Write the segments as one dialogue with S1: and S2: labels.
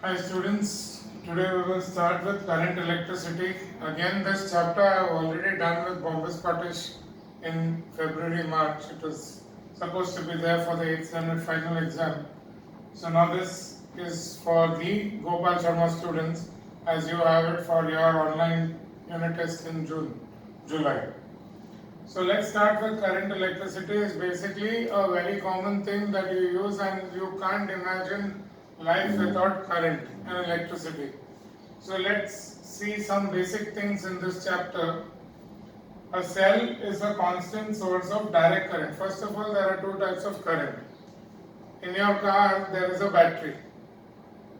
S1: Hi students, today we will start with current electricity. Again this chapter I have already done with Bombay Scottish in February-March. It was supposed to be there for the 8th standard final exam. So now this is for the Gopal Sharma students as you have it for your online unit test in July. So let's start with current electricity. Is basically a very common thing that you use and you can't imagine life without current and electricity. So let's see some basic things in this chapter. A cell is a constant source of direct current. First of all, there are two types of current. In your car, there is a battery.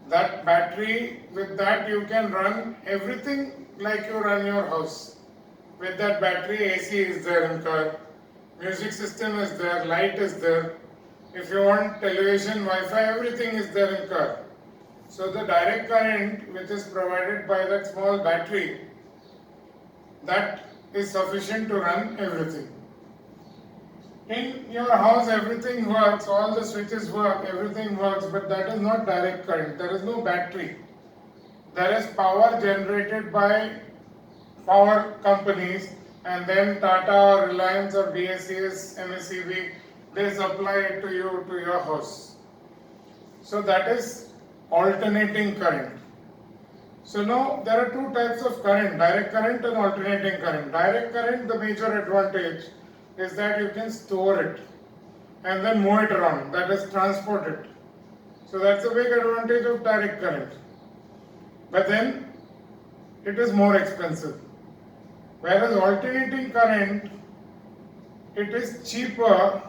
S1: That battery, with that you can run everything like you run your house. With that battery, AC is there in car, music system is there, light is there. If you want television, Wi-Fi, everything is there in car. So the direct current which is provided by that small battery, that is sufficient to run everything. In your house everything works, all the switches work, everything works, but that is not direct current. There is no battery. There is power generated by power companies, and then Tata or Reliance or BSES, MSEB, they supply it to you to your house. So that is alternating current. So now there are two types of current, direct current and alternating current. Direct current, the major advantage is that you can store it and then move it around, that is transport it. So that's a big advantage of direct current. But then it is more expensive. Whereas alternating current, it is cheaper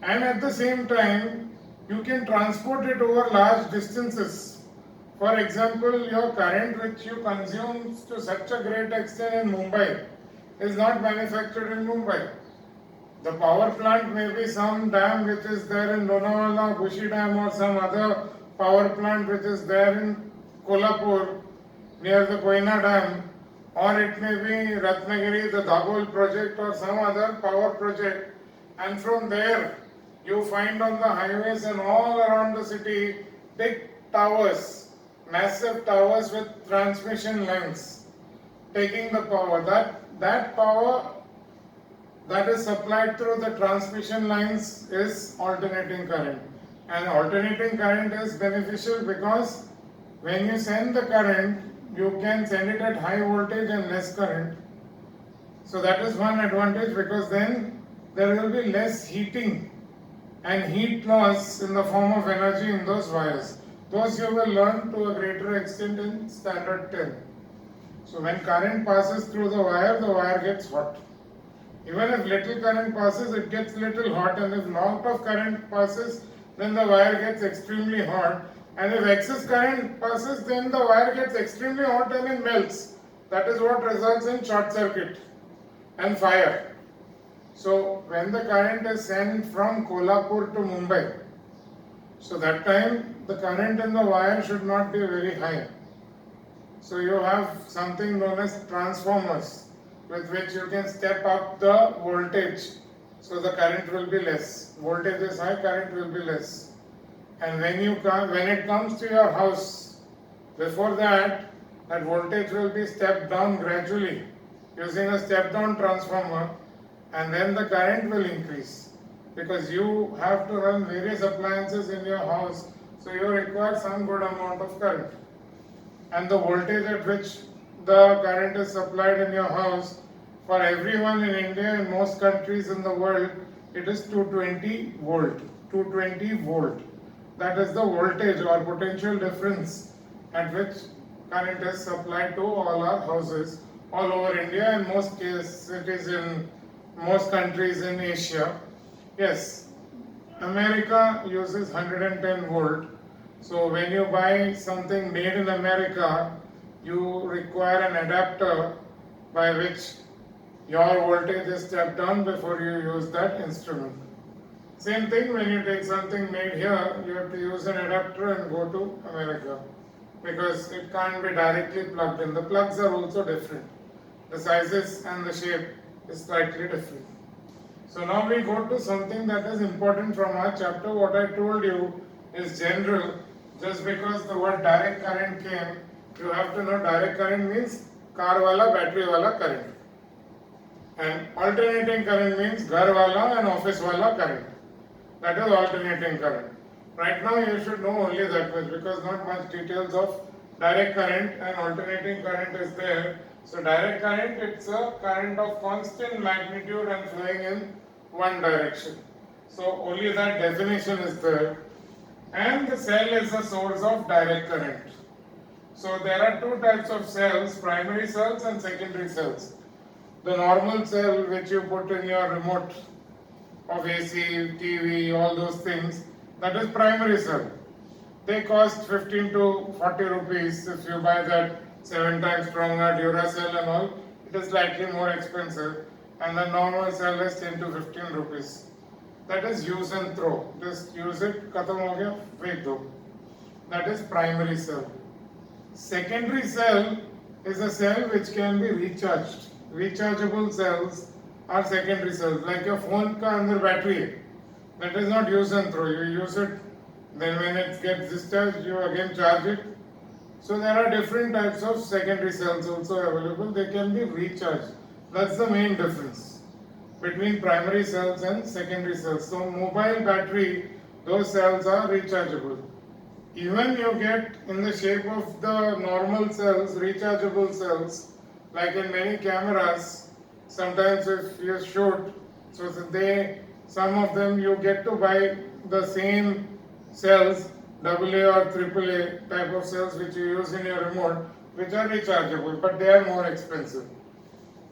S1: and at the same time you can transport it over large distances. For example, your current which you consume to such a great extent in Mumbai is not manufactured in Mumbai. The power plant may be some dam which is there in Lonavala, Bushi Dam, or some other power plant which is there in Kolhapur near the Koyna Dam, or it may be Ratnagiri, the Dabhol project, or some other power project, and from there you find on the highways and all around the city big towers, massive towers with transmission lines taking the power. That power that is supplied through the transmission lines is alternating current. And alternating current is beneficial because when you send the current, you can send it at high voltage and less current. So that is one advantage, because then there will be less heating and heat loss in the form of energy in those wires. Those you will learn to a greater extent in standard 10. So when current passes through the wire gets hot. Even if little current passes, it gets little hot, and if lot of current passes, then the wire gets extremely hot. And if excess current passes, then the wire gets extremely hot and it melts. That is what results in short circuit and fire. So when the current is sent from Kolhapur to Mumbai, so that time the current in the wire should not be very high. So you have something known as transformers, with which you can step up the voltage, so the current will be less. Voltage is high, current will be less. And when it comes to your house, before that voltage will be stepped down gradually using a step down transformer, and then the current will increase, because you have to run various appliances in your house, so you require some good amount of current. And the voltage at which the current is supplied in your house, for everyone in India and most countries in the world, it is 220 volt. 220 volt. That is the voltage or potential difference at which current is supplied to all our houses all over India and most cities in most countries in Asia. Yes, America uses 110 volt. So when you buy something made in America, you require an adapter by which your voltage is stepped down before you use that instrument. Same thing when you take something made here, you have to use an adapter and go to America, because it can't be directly plugged in. The plugs are also different. The sizes and the shape is slightly different. So now we go to something that is important from our chapter. What I told you is general, Just because the word direct current came, you have to know direct current means car wala, battery wala current. And alternating current means ghar wala and office wala current. That is alternating current. Right now you should know only that much because not much details of direct current and alternating current is there. So direct current, it's a current of constant magnitude and flowing in one direction. So only that definition is there. And the cell is the source of direct current. So there are two types of cells, primary cells and secondary cells. The normal cell which you put in your remote of AC, TV, all those things, that is primary cell. They cost 15 to 40 rupees if you buy that 7 times stronger Duracell and all. It is slightly more expensive, and the normal cell is 10 to 15 rupees. That is use and throw. Just use it, khatam ho gaya, fek do. That is primary cell. Secondary cell is a cell which can be recharged. Rechargeable cells are secondary cells. Like your phone ka andar battery hai. That is not use and throw. You use it, then when it gets discharged, you again charge it. So there are different types of secondary cells also available. They can be recharged. That's the main difference between primary cells and secondary cells. So mobile battery, those cells are rechargeable. Even you get in the shape of the normal cells, rechargeable cells, like in many cameras, sometimes if you shoot, so some of them you get to buy the same cells, AA or AAA type of cells which you use in your remote, which are rechargeable, but they are more expensive.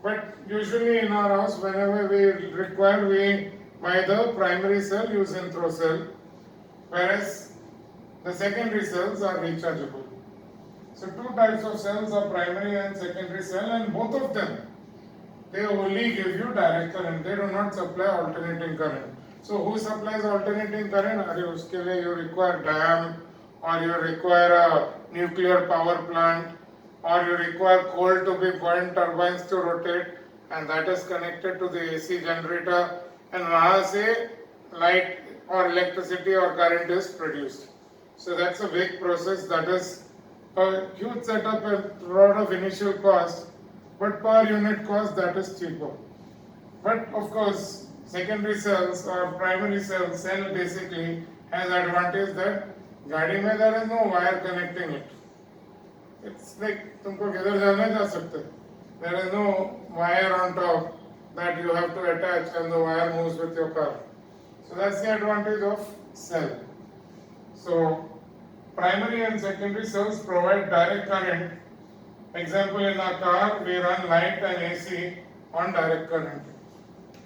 S1: But usually in our house, whenever we require, we buy the primary cell, use and throw cell, whereas the secondary cells are rechargeable. So two types of cells are primary and secondary cell, and both of them, they only give you direct current. They do not supply alternating current. So who supplies alternating current? Uske liye you require dam, or you require a nuclear power plant, or you require coal to be burned, turbines to rotate, and that is connected to the AC generator, and wahan se light or electricity or current is produced. So that's a big process. That is a huge setup and lot of initial cost, but per unit cost that is cheaper. But of course, secondary cells or primary cell basically has advantage that गाड़ी में there is no wire connecting it. It's like तुमको किधर जाना जा सकते. There is no wire on top that you have to attach and the wire moves with your car. So that's the advantage of cell. So primary and secondary cells provide direct current. Example, in our car we run light and AC on direct current.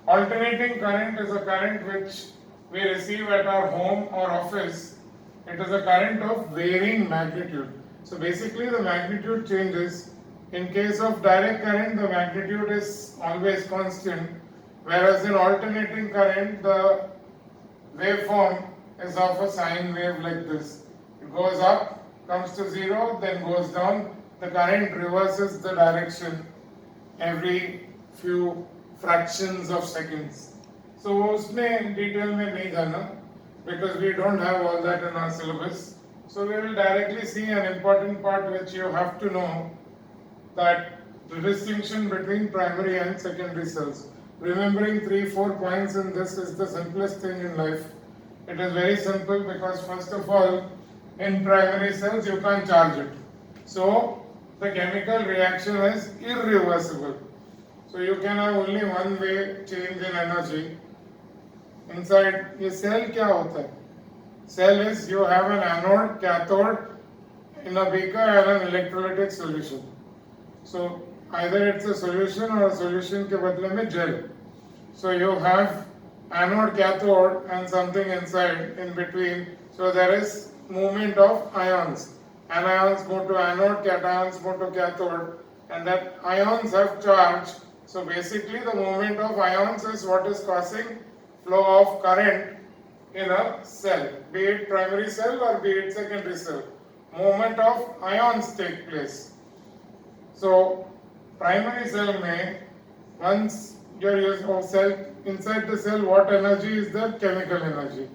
S1: Alternating current is a current which we receive at our home or office. It is a current of varying magnitude. So basically the magnitude changes. In case of direct current, the magnitude is always constant, whereas in alternating current, the waveform is of a sine wave like this. It goes up, comes to zero, then goes down. The current reverses the direction every few fractions of seconds. So उसमें detail में नहीं जाना, because we don't have all that in our syllabus. So we will directly see an important part which you have to know, that the distinction between primary and secondary cells. Remembering 3-4 points in this is the simplest thing in life. It is very simple because first of all, in primary cells you can't charge it. So the chemical reaction is irreversible. So you can have only one way change in energy. Inside ये cell क्या होता है? Cell is you have an anode, cathode in a beaker and an electrolytic solution. So either it's a solution or a solution के बदले में gel. So you have anode, cathode and something inside in between. So there is movement of ions. Anions go to anode, cations go to cathode, and that ions have charge. So basically the movement of ions is what is causing flow of current in a cell, be it primary cell or be it secondary cell. Movement of ions take place. So primary cell में once you're using cell, inside the cell what energy is the chemical energy.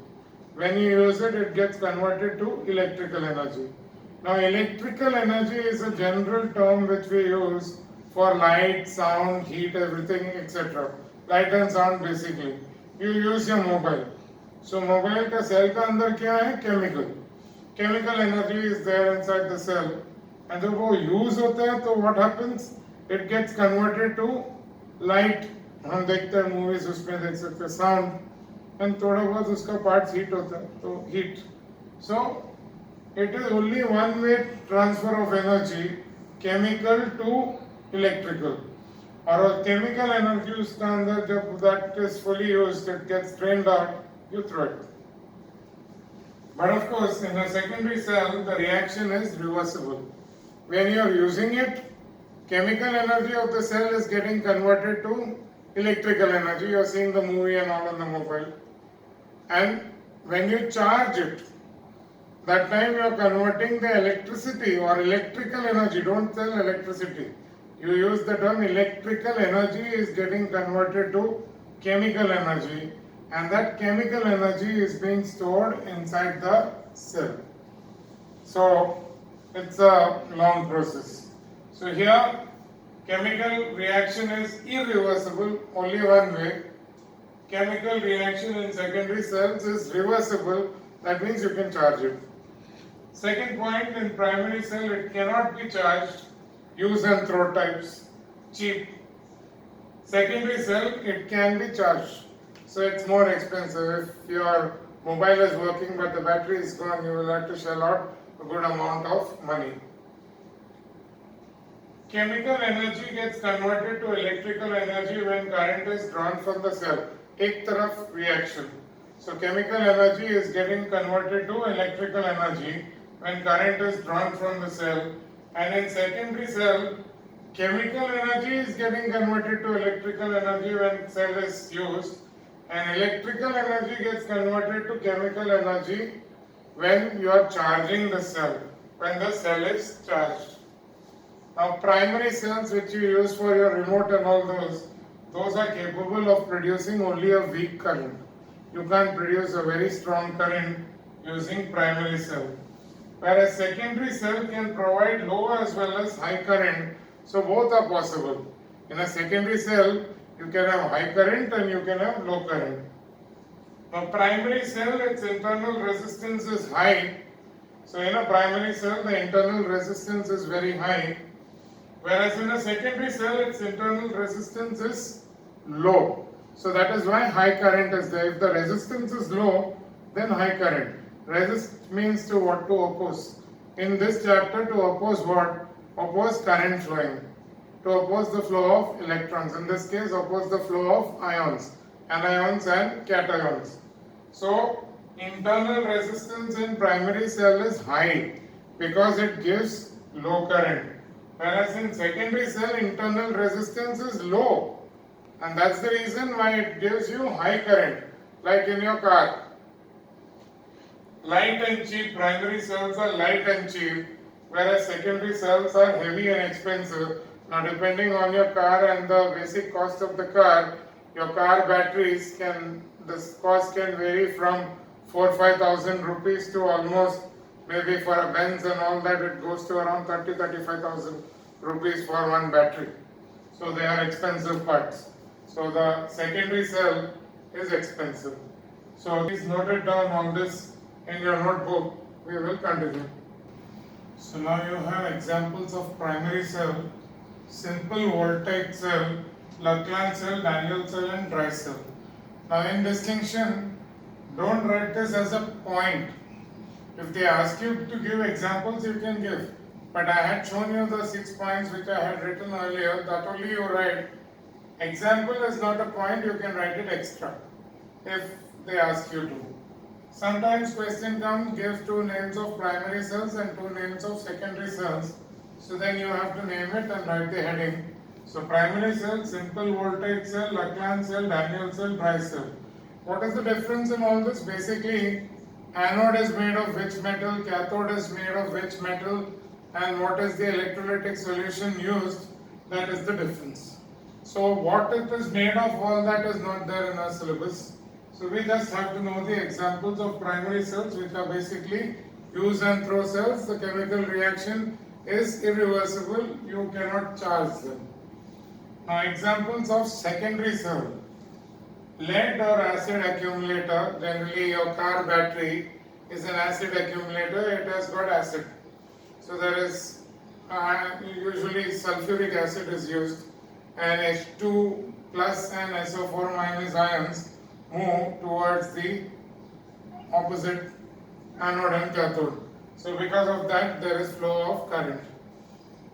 S1: When you use it, it gets converted to electrical energy. Now, electrical energy is a general term which we use for light, sound, heat, everything, etc. Light and sound basically. You use your mobile. So, mobile का cell का अंदर क्या है? Chemical. Chemical energy is there inside the cell. And जब वो use होता है तो what happens? It gets converted to light. हम देखते हैं movies उसमें देख सकते हैं sound. And थोड़ा बहुत उसका parts heat होता है तो heat. So it is only one way transfer of energy, chemical to electrical. और chemical energy उसका अंदर जब that is fully used, it gets drained out, you throw it. But of course, in a secondary cell, the reaction is reversible. When you are using it, chemical energy of the cell is getting converted to electrical energy. You are seeing the movie and all on the mobile. And when you charge it, that time you are converting the electricity or electrical energy. Don't tell electricity. You use the term electrical energy is getting converted to chemical energy, and that chemical energy is being stored inside the cell. So it's a long process. So here chemical reaction is irreversible, only one way. Chemical reaction in secondary cells is reversible, that means you can charge it. Second point, in primary cell it cannot be charged, use and throw types, cheap. Secondary cell it can be charged, so it's more expensive. If your mobile is working but the battery is gone, you will have to shell out a good amount of money. Chemical energy gets converted to electrical energy when current is drawn from the cell. एक तरफ reaction. So chemical energy is getting converted to electrical energy when current is drawn from the cell. And in secondary cell, chemical energy is getting converted to electrical energy when cell is used. And electrical energy gets converted to chemical energy when you are charging the cell, when the cell is charged. Now primary cells which you use for your remote and all those are capable of producing only a weak current. You can't produce a very strong current using primary cell. Whereas secondary cell can provide low as well as high current, so both are possible. In a secondary cell, you can have high current and you can have low current. Now primary cell, its internal resistance is high. So in a primary cell, the internal resistance is very high. Whereas in a secondary cell, its internal resistance is low. So that is why high current is there. If the resistance is low, then high current. Resist means to what? To oppose. In this chapter, to oppose what? Oppose current flowing. To oppose the flow of electrons. In this case, oppose the flow of ions. Anions and cations. So, internal resistance in primary cell is high because it gives low current. Whereas in secondary cell, internal resistance is low. And that's the reason why it gives you high current. Like in your car. Light and cheap, primary cells are light and cheap, whereas secondary cells are heavy and expensive. Now depending on your car and the basic cost of the car, your car batteries this cost can vary from 4,000-5,000 rupees to almost, maybe for a Benz and all that, it goes to around 30,000-35,000 rupees for one battery. So they are expensive parts. So the secondary cell is expensive. So please note it down on this in your notebook. We will continue. So now you have examples of primary cell, simple voltaic cell, Laplace cell, Daniell cell and dry cell. Now in distinction, don't write this as a point. If they ask you to give examples, you can give. But I had shown you the 6 points which I had written earlier, that only you write. Example is not a point, you can write it extra if they ask you to. Sometimes question comes, give 2 names of primary cells and 2 names of secondary cells. So then you have to name it and write the heading. So primary cell, simple voltaic cell, Laplace cell, Daniell cell, dry cell. What is the difference in all this? Basically, anode is made of which metal, cathode is made of which metal, and what is the electrolytic solution used, that is the difference. So what it is made of, all that is not there in our syllabus. So we just have to know the examples of primary cells, which are basically use and throw cells. The chemical reaction is irreversible. You cannot charge them. Now examples of secondary cell. Lead or acid accumulator, generally your car battery is an acid accumulator, it has got acid. So there is usually sulfuric acid is used, and H2 plus and SO4 minus ions move towards the opposite anode and cathode. So because of that there is flow of current.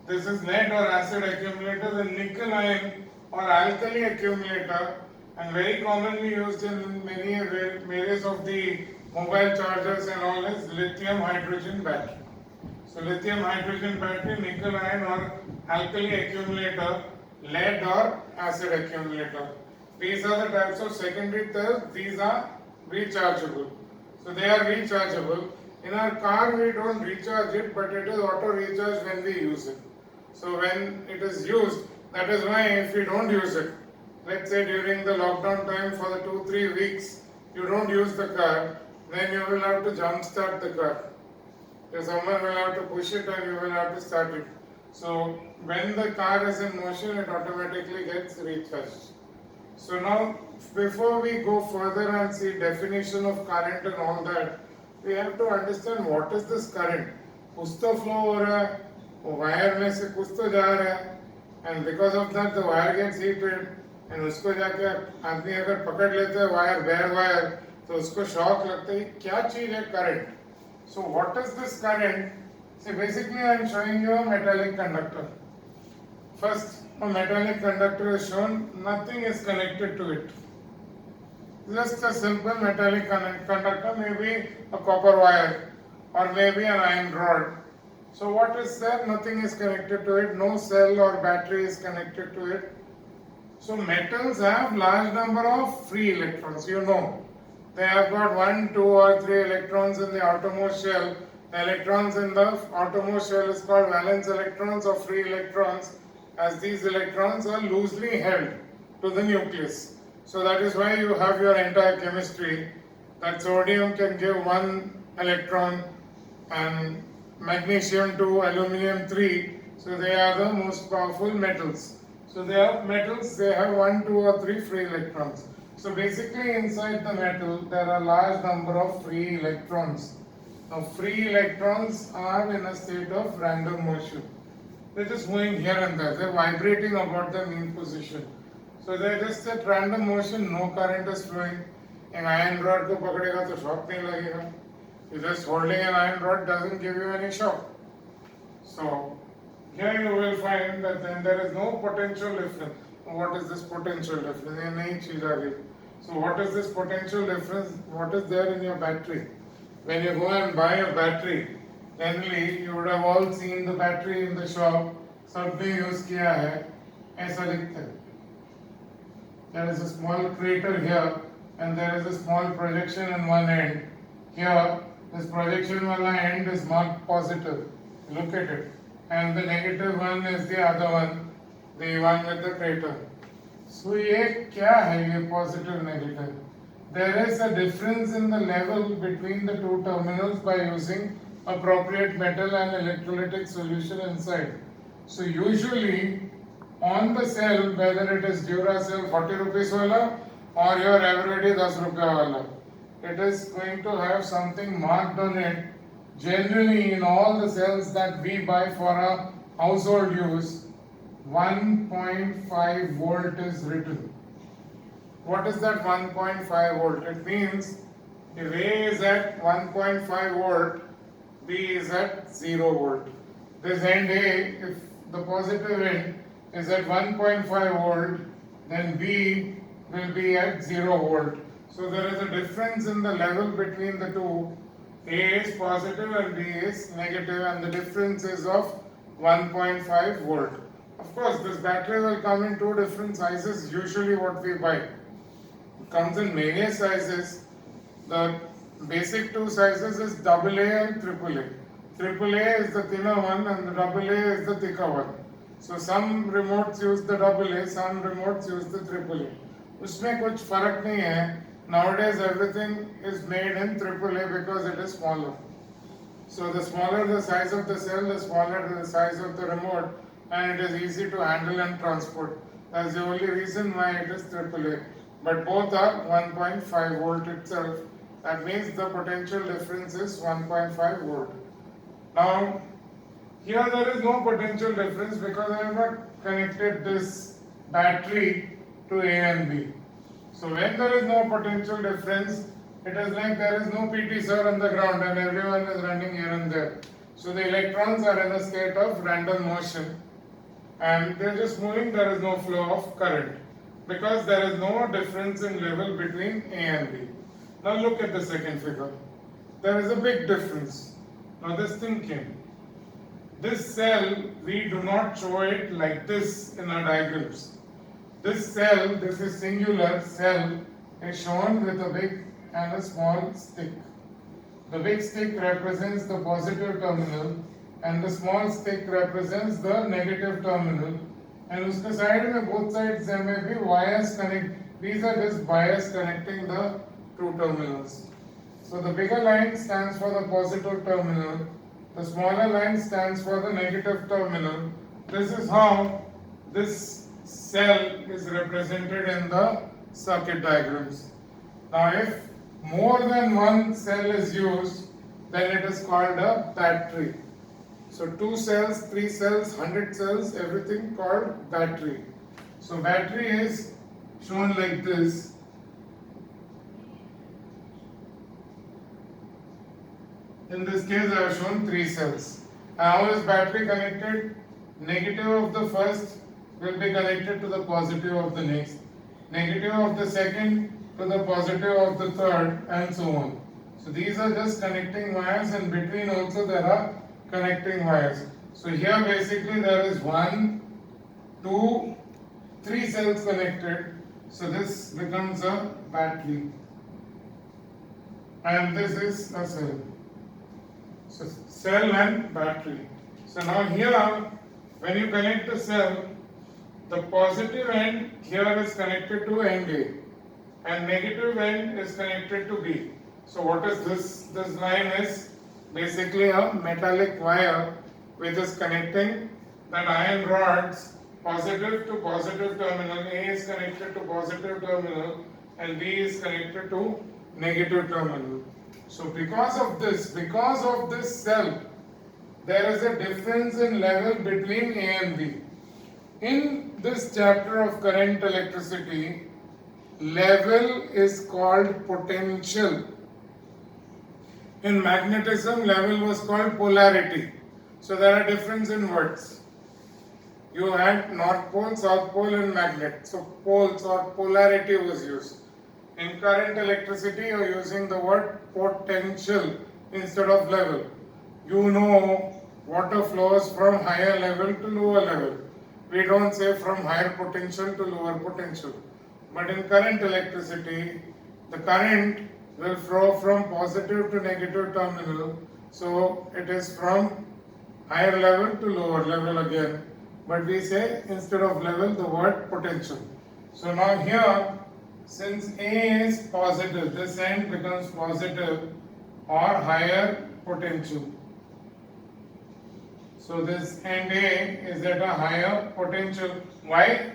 S1: This is lead or acid accumulator. The nickel ion or alkali accumulator, and very commonly used in many areas of the mobile chargers and all, is lithium hydrogen battery. So lithium hydrogen battery, nickel ion or alkali accumulator, lead or acid accumulator. These are the types of secondary cells. These are rechargeable. So they are rechargeable. In our car we don't recharge it, but it is auto recharge when we use it. So when it is used, that is why if we don't use it, let's say during the lockdown time for the 2-3 weeks, you don't use the car, then you will have to jump start the car. So someone will have to push it and you will have to start it. So when the car is in motion, it automatically gets recharged. So now before we go further and see definition of current and all that, we have to understand what is this current. कुछ तो flow हो रहा है, wire में से कुछ तो जा रहा है, and because of that the wire gets heated, and उसको जाके आदमी अगर पकड़ लेता है वायर, bare wire, तो उसको शॉक लगता है. क्या चीज है current? So what is this current? See, basically I am showing you a metallic conductor. First, a metallic conductor is shown, nothing is connected to it. Just a simple metallic conductor, maybe a copper wire or maybe an iron rod. So what is there? Nothing is connected to it, no cell or battery is connected to it. So metals have large number of free electrons, you know. They have got 1, 2 or 3 electrons in the outermost shell. The electrons in the outermost shell is called valence electrons or free electrons, as these electrons are loosely held to the nucleus. So that is why you have your entire chemistry, that sodium can give 1 electron and magnesium 2, aluminum 3. So they are the most powerful metals. So they are metals, they have 1, 2 or 3 free electrons. So basically inside the metal there are large number of free electrons. Now free electrons are in a state of random motion. They're just moving here and there, they're vibrating about their mean position. So they're just at random motion, no current is flowing. An iron rod को पकड़ेगा तो shock नहीं लगेगा. Just holding an iron rod doesn't give you any shock. So here you will find that then there is no potential difference. What is this potential difference? ये नई चीज आ गई. So what is this potential difference? What is there in your battery? When you go and buy a battery, generally you would have all seen the battery in the shop. सबने use किया है. ऐसा दिखता है. There is a small crater here and there is a small projection in one end. Here, this projection wala end is marked positive. Look at it. And the negative one is the other one, the one with the crater. So ये क्या है ये positive negative? There is a difference in the level between the two terminals by using appropriate metal and electrolytic solution inside. So usually on the cell, whether it is Duracell 40 rupees wala or your everyday 10 rupees wala, it is going to have something marked on it. Generally in all the cells that we buy for our household use, 1.5 volt is written. What is that 1.5 volt? It means if A is at 1.5 volt, B is at 0 volt. This end A, if the positive end is at 1.5 volt, then B will be at 0 volt. So there is a difference in the level between the two. A is positive and B is negative, and the difference is of 1.5 volt. Of course, this battery will come in two different sizes, usually what we buy. It comes in various sizes. The basic two sizes is AA and AAA. AAA is the thinner one and the AA is the thicker one. So some remotes use the AA, some remotes use the AAA. उसमें कुछ फर्क नहीं है. Nowadays everything is made in AAA because it is smaller. So the smaller the size of the cell, the smaller the size of the remote, and it is easy to handle and transport. That's the only reason why it is AAA. But both are 1.5 volt itself. That means the potential difference is 1.5 volt. Now, here there is no potential difference because I have not connected this battery to A and B. So when there is no potential difference, it is like there is no PT sir on the ground and everyone is running here and there. So the electrons are in a state of random motion and they are just moving, there is no flow of current because there is no difference in level between A and B. Now look at the second figure. There is a big difference. Now this thing came. This cell, we do not show it like this in our diagrams. This cell, this is singular cell, is shown with a big and a small stick. The big stick represents the positive terminal and the small stick represents the negative terminal. And uske side mein both sides there may be wires connect. These are just wires connecting the two terminals. So the bigger line stands for the positive terminal. The smaller line stands for the negative terminal. This is how this cell is represented in the circuit diagrams. Now if more than one cell is used, then it is called a battery. So 2 cells, 3 cells, 100 cells, everything called battery. So battery is shown like this. In this case I have shown 3 cells. How is battery connected? Negative of the first will be connected to the positive of the next. Negative of the second to the positive of the third and so on. So these are just connecting wires and between also there are connecting wires. So here basically there is 1, 2, 3 cells connected. So this becomes a battery. And this is a cell. So cell and battery. So now here when you connect the cell, the positive end here is connected to end A and negative end is connected to B. So what is this? This line is basically a metallic wire which is connecting that iron rods positive to positive terminal. A is connected to positive terminal and B is connected to negative terminal. So because of this cell, there is a difference in level between A and B. In this chapter of current electricity, level is called potential. In magnetism, level was called polarity. So there are differences in words. You had North Pole, South Pole in magnet. So poles or polarity was used. In current electricity, you are using the word potential instead of level. You know water flows from higher level to lower level. We don't say from higher potential to lower potential. But in current electricity, the current will flow from positive to negative terminal. So it is from higher level to lower level again. But we say instead of level the word potential. So now here, since A is positive, this end becomes positive or higher potential. So this end A is at a higher potential. Why?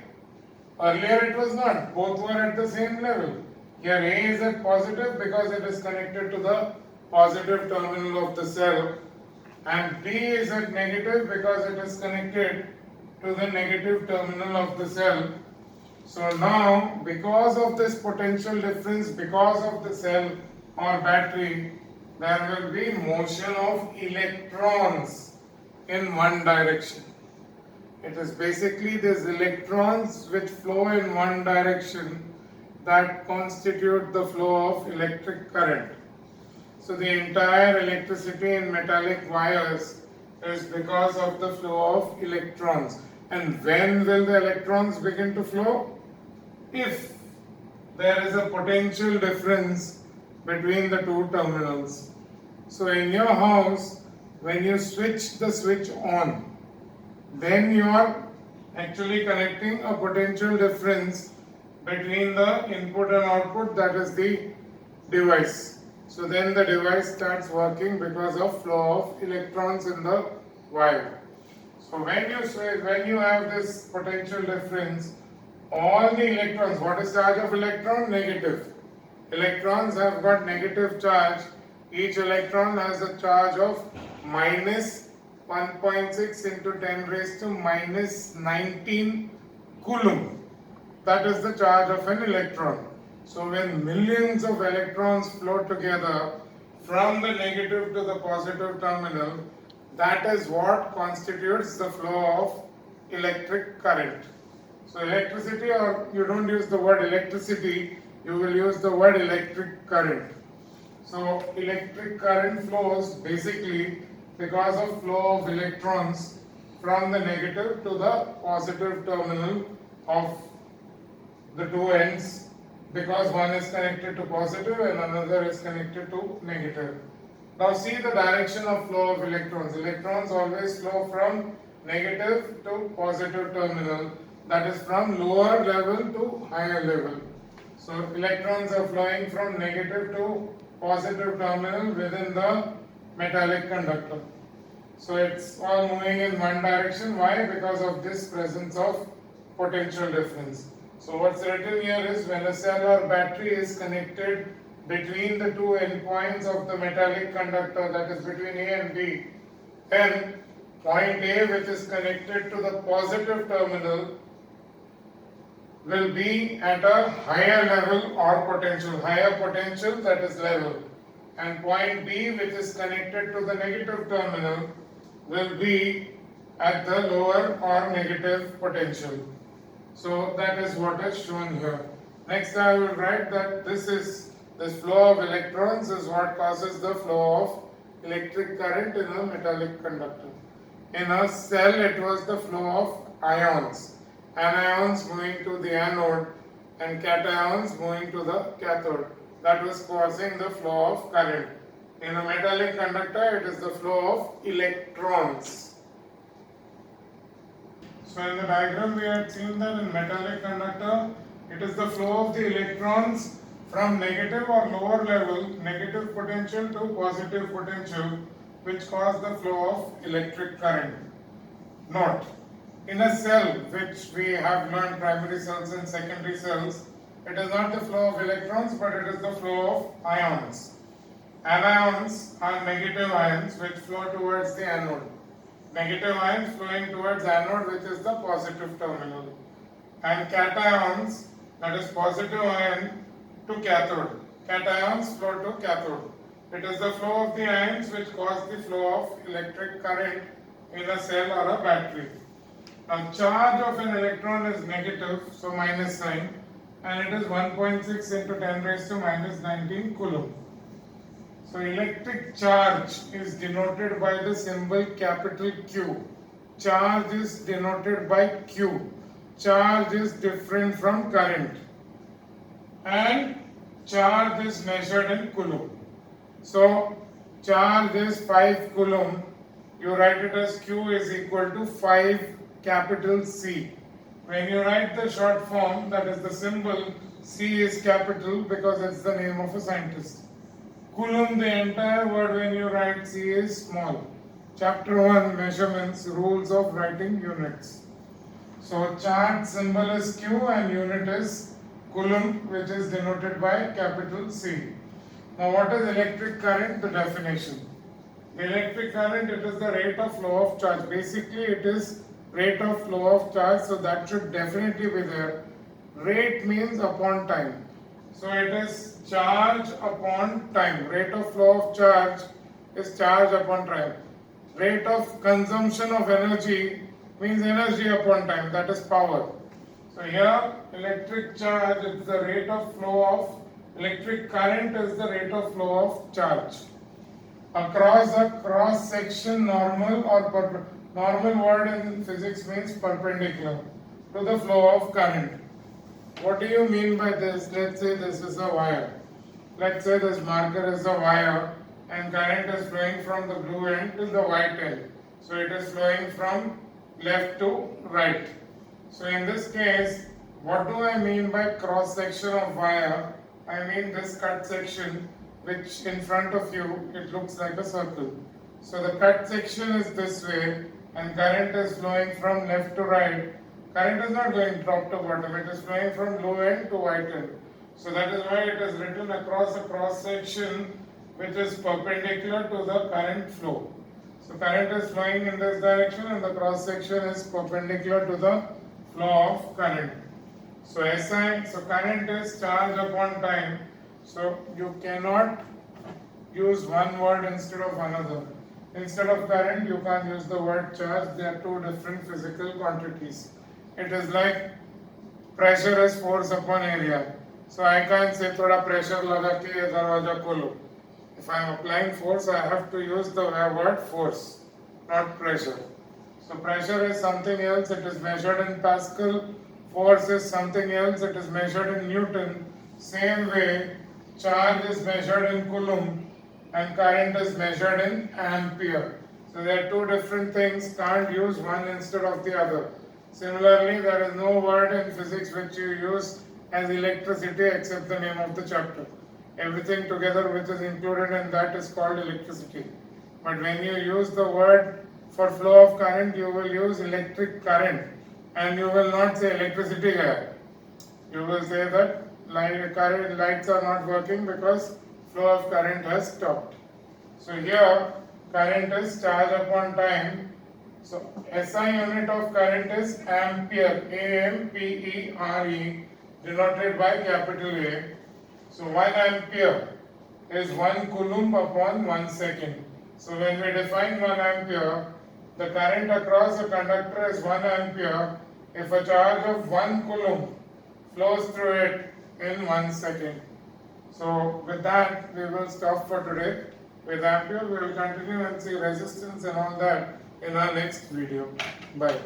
S1: Earlier it was not. Both were at the same level. Here A is at positive because it is connected to the positive terminal of the cell, and B is at negative because it is connected to the negative terminal of the cell. So now, because of this potential difference, because of the cell or battery, there will be motion of electrons in one direction. It is basically these electrons which flow in one direction that constitute the flow of electric current. So the entire electricity in metallic wires is because of the flow of electrons. And when will the electrons begin to flow? If there is a potential difference between the two terminals. So in your house, when you switch the switch on, then you are actually connecting a potential difference between the input and output, that is the device. So then the device starts working because of flow of electrons in the wire. So when you have this potential difference, all the electrons, what is charge of electron? Negative. Electrons have got negative charge. Each electron has a charge of minus 1.6 into 10 raised to minus 19 coulomb. That is the charge of an electron. So when millions of electrons flow together from the negative to the positive terminal, that is what constitutes the flow of electric current. So electricity, or you don't use the word electricity, you will use the word electric current. So electric current flows basically because of flow of electrons from the negative to the positive terminal of the two ends, because one is connected to positive and another is connected to negative. Now see the direction of flow of electrons. Electrons always flow from negative to positive terminal, that is from lower level to higher level. So electrons are flowing from negative to positive terminal within the metallic conductor. So it's all moving in one direction. Why? Because of this presence of potential difference. So what's written here is, when a cell or battery is connected between the two endpoints of the metallic conductor, that is between A and B, then point A, which is connected to the positive terminal, will be at a higher level or potential, that is level, and point B, which is connected to the negative terminal, will be at the lower or negative potential. So that is what is shown here. Next I will write that this flow of electrons is what causes the flow of electric current in a metallic conductor. In a cell, it was the flow of ions. Anions moving to the anode and cations moving to the cathode. That was causing the flow of current. In a metallic conductor, it is the flow of electrons. So in the diagram we had seen that in metallic conductor, it is the flow of the electrons from negative or lower level, negative potential to positive potential, which cause the flow of electric current. Note, in a cell, which we have learned primary cells and secondary cells, it is not the flow of electrons, but it is the flow of ions. Anions are negative ions which flow towards the anode. Negative ions flowing towards anode, which is the positive terminal. And cations, that is positive ion to cathode. Cations flow to cathode. It is the flow of the ions which cause the flow of electric current in a cell or a battery. Now charge of an electron is negative, so minus sign, and it is 1.6 into 10 raised to minus 19 coulomb. So electric charge is denoted by the symbol capital Q. Charge is denoted by Q. Charge is different from current. And charge is measured in coulomb. So charge is 5 coulomb. You write it as Q is equal to 5 capital C. When you write the short form, that is the symbol, C is capital because it's the name of a scientist. Coulomb, the entire word when you write C is small. Chapter 1, measurements, rules of writing units. So charge symbol is Q and unit is coulomb, which is denoted by capital C. Now what is electric current? The definition. The electric current, it is the rate of flow of charge. Basically it is rate of flow of charge, so that should definitely be there. Rate means upon time. So it is charge upon time. Rate of flow of charge is charge upon time. Rate of consumption of energy means energy upon time, that is power. So here electric charge is the rate of flow of electric current is the rate of flow of charge. Across a cross section, normal or normal word in physics means perpendicular to the flow of current. What do you mean by this? Let's say this is a wire. Let's say this marker is a wire and current is flowing from the blue end to the white end. So it is flowing from left to right. So in this case, What do I mean by cross section of wire? I mean this cut section which in front of you it looks like a circle. So the cut section is this way and current is flowing from left to right. Current is not going top to bottom, it is flowing from low end to right end. So that is why it is written across a cross section which is perpendicular to the current flow. So current is flowing in this direction and the cross section is perpendicular to the flow of current. So SI, so current is charge upon time. So you cannot use one word instead of another. Instead of current, you can't use the word charge. They are two different physical quantities. It is like pressure is force upon area. So I can't say thoda pressure laga ke ye darwaja kholo. If I am applying force, I have to use the word force, not pressure. So pressure is something else, it is measured in Pascal. Force is something else, it is measured in Newton. Same way, charge is measured in Coulomb and current is measured in ampere. So there are two different things, can't use one instead of the other. Similarly, there is no word in physics which you use as electricity except the name of the chapter. Everything together which is included in that is called electricity. But when you use the word for flow of current, you will use electric current and you will not say electricity here. You will say that lights are not working because flow of current has stopped. So here current is charge upon time. So SI unit of current is ampere, A-M-P-E-R-E, denoted by capital A. So 1 ampere is 1 coulomb upon 1 second. So when we define 1 ampere, the current across a conductor is 1 ampere if a charge of 1 coulomb flows through it in 1 second. So with that, we will stop for today. With ampere, we will continue and see resistance and all that in our next video. Bye.